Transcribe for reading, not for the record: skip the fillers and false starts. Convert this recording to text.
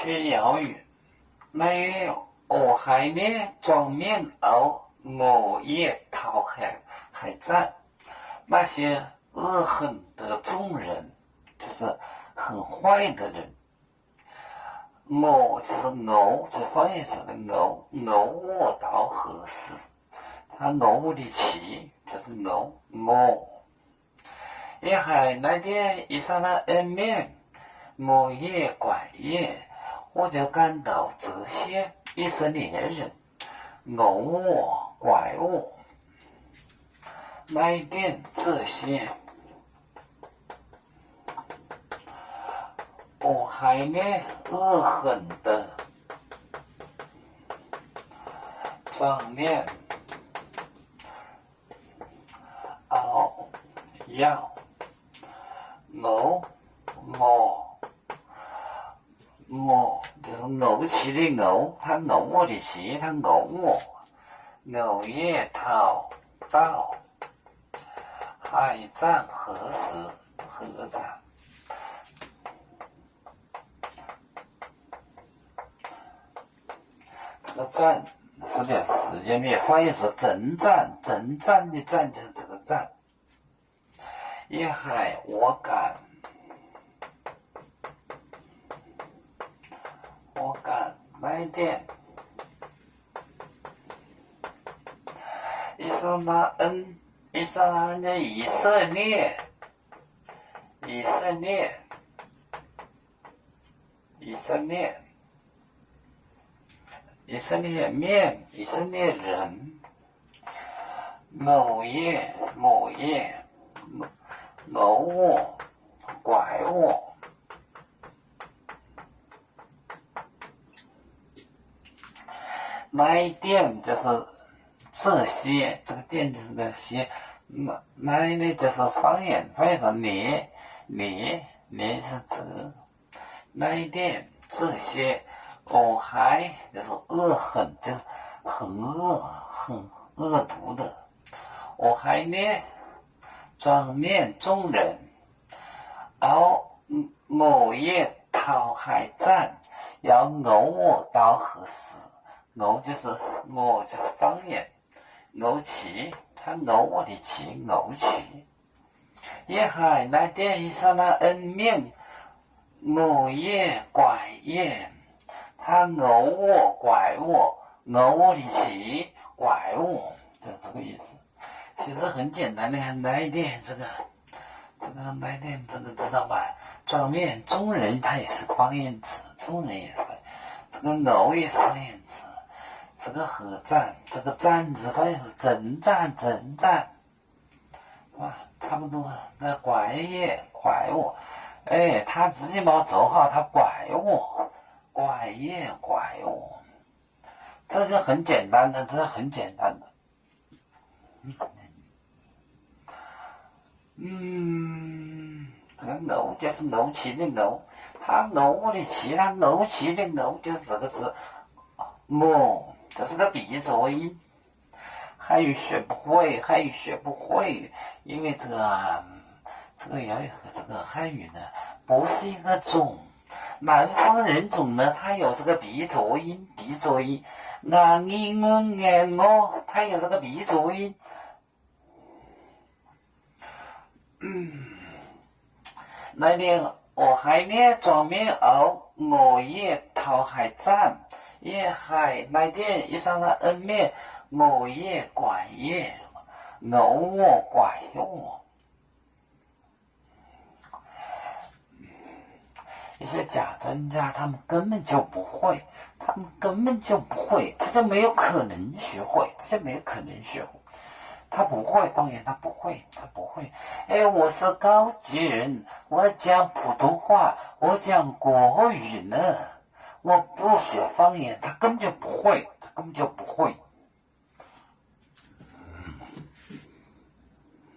学谣语，那我还呢装面袄，我也讨海战。那些恶狠的众人，就是很坏的人。我就是我，就方言上的我到何时？他我的旗就是我。也还那点一刹那恩面，我也怪也，我就感到这些以色列人我怪我，那一点这些，我还呢恶狠的上面要我就是我骑的他我的骑，他我也逃到海战何时何战？这个战是点时间面，翻译是征战的战就是这个战。也还我敢来点以色列人，我怪我。那一点就是这些，这个点就是那些，那呢就是方言说你是这，那一点这些，我还就是恶狠，就是很恶毒的，我还呢装面众人，我也讨海战，要我到何时？我就是方言，我骑，他我的骑，我骑。也还那点一刹那恩面，我也怪也，他我怪我的骑怪我，就是这个意思。其实很简单的，那一点这个那一点这个知道吧？装面中人他也是方言词，中人也是方言，这个我也是方言词。这个合战，这个战字好像是征战，哇，差不多。那怪我，他自己没做好，他怪我，这是很简单的，这是很简单的。这个我就是我骑的我，他我的骑，他我骑的我，就是这个字，这是个闭嘴音，汉语学不会，因为这个谣语和这个汉语呢不是一个种，南方人种呢它有这个闭嘴音，它有这个闭嘴音，那年我还呢装面袄，我也讨海战。也还那点一刹那恩面，我也怪也，我怪我。一些假专家他们根本就不会，他就没有可能学会，他不会方言，他不会。我是高级人，我讲普通话，我讲国语呢。我不学方言，他根本就不会。